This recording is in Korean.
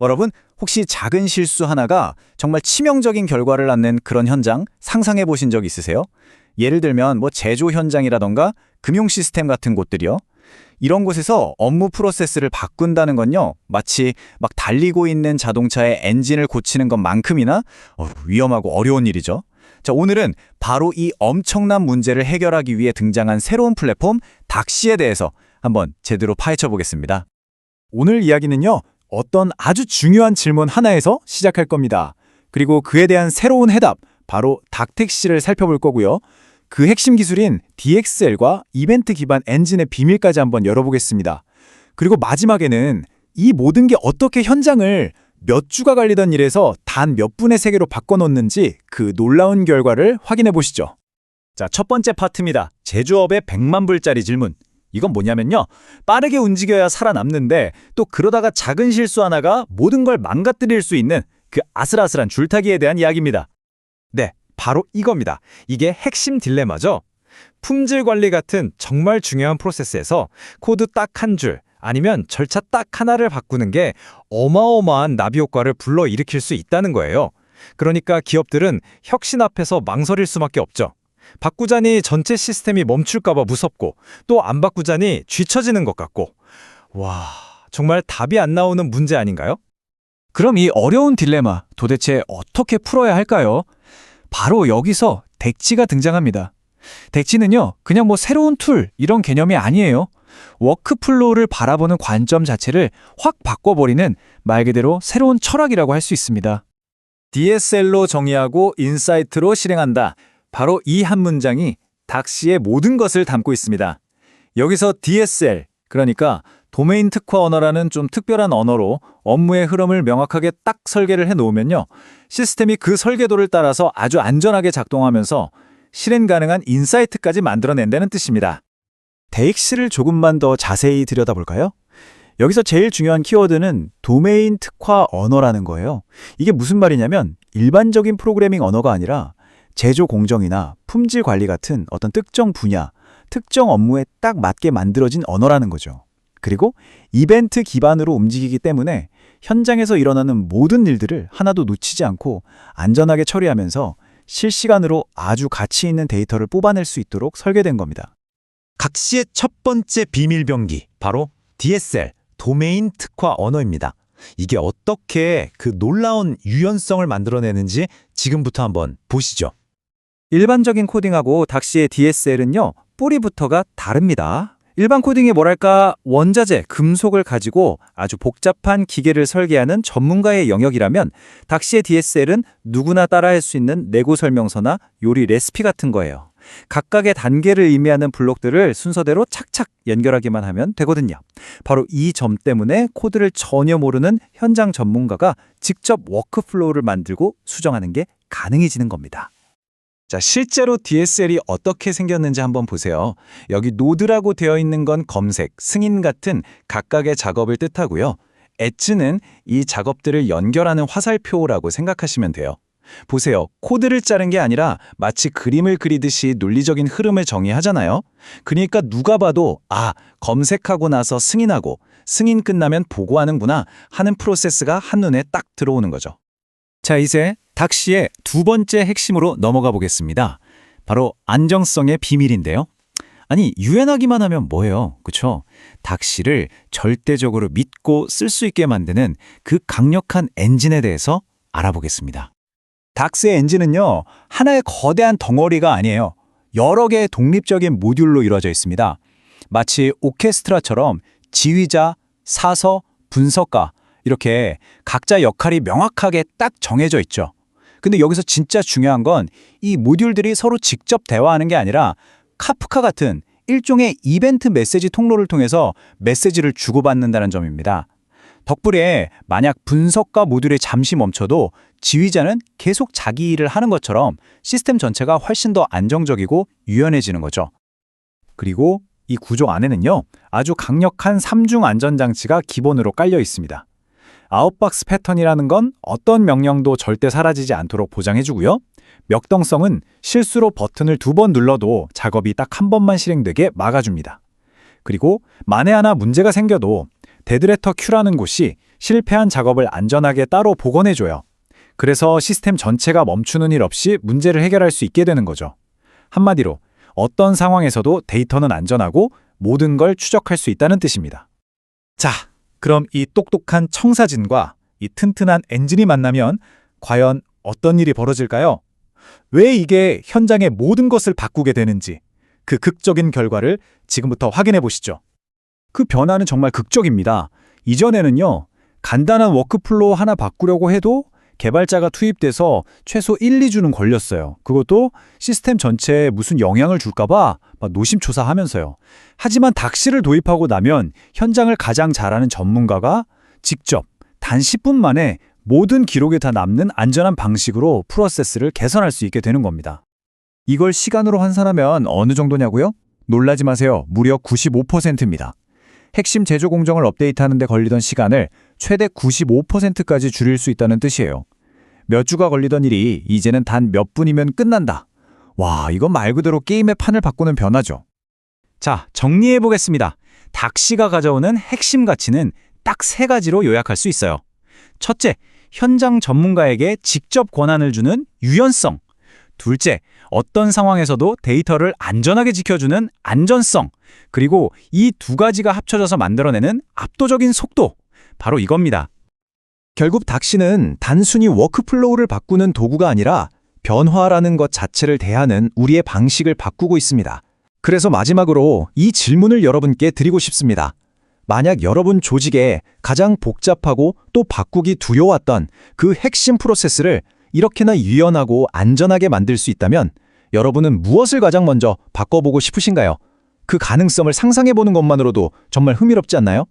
여러분, 혹시 작은 실수 하나가 정말 치명적인 결과를 낳는 그런 현장 상상해 보신 적 있으세요? 예를 들면 제조 현장이라던가 금융 시스템 같은 곳들이요. 이런 곳에서 업무 프로세스를 바꾼다는 건요, 마치 막 달리고 있는 자동차의 엔진을 고치는 것만큼이나 위험하고 어려운 일이죠. 자, 오늘은 바로 이 엄청난 문제를 해결하기 위해 등장한 새로운 플랫폼 닥시에 대해서 한번 제대로 파헤쳐 보겠습니다. 오늘 이야기는요, 어떤 아주 중요한 질문 하나에서 시작할 겁니다. 그리고 그에 대한 새로운 해답, 바로 닥택시를 살펴볼 거고요. 그 핵심 기술인 DXL과 이벤트 기반 엔진의 비밀까지 한번 열어보겠습니다. 그리고 마지막에는 이 모든 게 어떻게 현장을 몇 주가 걸리던 일에서 단 몇 분의 세계로 바꿔놓는지 그 놀라운 결과를 확인해 보시죠. 자, 첫 번째 파트입니다. 제조업의 100만 불짜리 질문. 이건 뭐냐면요, 빠르게 움직여야 살아남는데 또 그러다가 작은 실수 하나가 모든 걸 망가뜨릴 수 있는 그 아슬아슬한 줄타기에 대한 이야기입니다. 네, 바로 이겁니다. 이게 핵심 딜레마죠. 품질 관리 같은 정말 중요한 프로세스에서 코드 딱 한 줄, 아니면 절차 딱 하나를 바꾸는 게 어마어마한 나비 효과를 불러일으킬 수 있다는 거예요. 그러니까 기업들은 혁신 앞에서 망설일 수밖에 없죠. 바꾸자니 전체 시스템이 멈출까봐 무섭고, 또 안 바꾸자니 뒤처지는 것 같고. 와, 정말 답이 안 나오는 문제 아닌가요? 그럼 이 어려운 딜레마 도대체 어떻게 풀어야 할까요? 바로 여기서 덱지가 등장합니다. 덱지는요, 그냥 새로운 툴 이런 개념이 아니에요. 워크플로우를 바라보는 관점 자체를 확 바꿔버리는 말 그대로 새로운 철학이라고 할 수 있습니다. DSL로 정의하고 인사이트로 실행한다. 바로 이 한 문장이 닥시의 모든 것을 담고 있습니다. 여기서 DSL, 그러니까 도메인 특화 언어라는 좀 특별한 언어로 업무의 흐름을 명확하게 딱 설계를 해놓으면요, 시스템이 그 설계도를 따라서 아주 안전하게 작동하면서 실행 가능한 인사이트까지 만들어낸다는 뜻입니다. DX를 조금만 더 자세히 들여다볼까요? 여기서 제일 중요한 키워드는 도메인 특화 언어라는 거예요. 이게 무슨 말이냐면 일반적인 프로그래밍 언어가 아니라 제조 공정이나 품질 관리 같은 어떤 특정 분야, 특정 업무에 딱 맞게 만들어진 언어라는 거죠. 그리고 이벤트 기반으로 움직이기 때문에 현장에서 일어나는 모든 일들을 하나도 놓치지 않고 안전하게 처리하면서 실시간으로 아주 가치 있는 데이터를 뽑아낼 수 있도록 설계된 겁니다. 닥시의 첫 번째 비밀병기, 바로 DSL, 도메인 특화 언어입니다. 이게 어떻게 그 놀라운 유연성을 만들어내는지 지금부터 한번 보시죠. 일반적인 코딩하고 닥시의 DSL은요, 뿌리부터가 다릅니다. 일반 코딩이 원자재, 금속을 가지고 아주 복잡한 기계를 설계하는 전문가의 영역이라면 닥시의 DSL은 누구나 따라할 수 있는 내구 설명서나 요리 레시피 같은 거예요. 각각의 단계를 의미하는 블록들을 순서대로 착착 연결하기만 하면 되거든요. 바로 이 점 때문에 코드를 전혀 모르는 현장 전문가가 직접 워크플로우를 만들고 수정하는 게 가능해지는 겁니다. 자, 실제로 DSL이 어떻게 생겼는지 한번 보세요. 여기 노드라고 되어 있는 건 검색, 승인 같은 각각의 작업을 뜻하고요. 엣지는 이 작업들을 연결하는 화살표라고 생각하시면 돼요. 보세요. 코드를 짜는 게 아니라 마치 그림을 그리듯이 논리적인 흐름을 정의하잖아요. 그러니까 누가 봐도 검색하고 나서 승인하고 승인 끝나면 보고하는구나 하는 프로세스가 한눈에 딱 들어오는 거죠. 자, 이제 닥시의 두 번째 핵심으로 넘어가 보겠습니다. 바로 안정성의 비밀인데요. 아니, 유연하기만 하면 뭐예요? 그쵸? 닥시를 절대적으로 믿고 쓸 수 있게 만드는 그 강력한 엔진에 대해서 알아보겠습니다. 닥스의 엔진은요, 하나의 거대한 덩어리가 아니에요. 여러 개의 독립적인 모듈로 이루어져 있습니다. 마치 오케스트라처럼 지휘자, 사서, 분석가 이렇게 각자 역할이 명확하게 딱 정해져 있죠. 근데 여기서 진짜 중요한 건 이 모듈들이 서로 직접 대화하는 게 아니라 카프카 같은 일종의 이벤트 메시지 통로를 통해서 메시지를 주고받는다는 점입니다. 덕분에 만약 분석가 모듈이 잠시 멈춰도 지휘자는 계속 자기 일을 하는 것처럼 시스템 전체가 훨씬 더 안정적이고 유연해지는 거죠. 그리고 이 구조 안에는요, 아주 강력한 3중 안전장치가 기본으로 깔려 있습니다. 아웃박스 패턴이라는 건 어떤 명령도 절대 사라지지 않도록 보장해주고요. 역동성은 실수로 버튼을 2번 눌러도 작업이 딱 한 번만 실행되게 막아줍니다. 그리고 만에 하나 문제가 생겨도 데드레터 큐라는 곳이 실패한 작업을 안전하게 따로 복원해줘요. 그래서 시스템 전체가 멈추는 일 없이 문제를 해결할 수 있게 되는 거죠. 한마디로 어떤 상황에서도 데이터는 안전하고 모든 걸 추적할 수 있다는 뜻입니다. 자, 그럼 이 똑똑한 청사진과 이 튼튼한 엔진이 만나면 과연 어떤 일이 벌어질까요? 왜 이게 현장의 모든 것을 바꾸게 되는지 그 극적인 결과를 지금부터 확인해 보시죠. 그 변화는 정말 극적입니다. 이전에는요, 간단한 워크플로우 하나 바꾸려고 해도 개발자가 투입돼서 최소 1, 2주는 걸렸어요. 그것도 시스템 전체에 무슨 영향을 줄까봐 노심초사하면서요. 하지만 닥시를 도입하고 나면 현장을 가장 잘 아는 전문가가 직접 단 10분 만에 모든 기록에 다 남는 안전한 방식으로 프로세스를 개선할 수 있게 되는 겁니다. 이걸 시간으로 환산하면 어느 정도냐고요? 놀라지 마세요. 무려 95%입니다. 핵심 제조 공정을 업데이트하는 데 걸리던 시간을 최대 95%까지 줄일 수 있다는 뜻이에요. 몇 주가 걸리던 일이 이제는 단 몇 분이면 끝난다. 와, 이건 말 그대로 게임의 판을 바꾸는 변화죠. 자, 정리해 보겠습니다. 닥시가 가져오는 핵심 가치는 딱 3가지로 요약할 수 있어요. 첫째, 현장 전문가에게 직접 권한을 주는 유연성. 둘째, 어떤 상황에서도 데이터를 안전하게 지켜주는 안전성. 그리고 이 2가지가 합쳐져서 만들어내는 압도적인 속도. 바로 이겁니다. 결국 닥시는 단순히 워크플로우를 바꾸는 도구가 아니라 변화라는 것 자체를 대하는 우리의 방식을 바꾸고 있습니다. 그래서 마지막으로 이 질문을 여러분께 드리고 싶습니다. 만약 여러분 조직에 가장 복잡하고 또 바꾸기 두려웠던 그 핵심 프로세스를 이렇게나 유연하고 안전하게 만들 수 있다면 여러분은 무엇을 가장 먼저 바꿔보고 싶으신가요? 그 가능성을 상상해보는 것만으로도 정말 흥미롭지 않나요?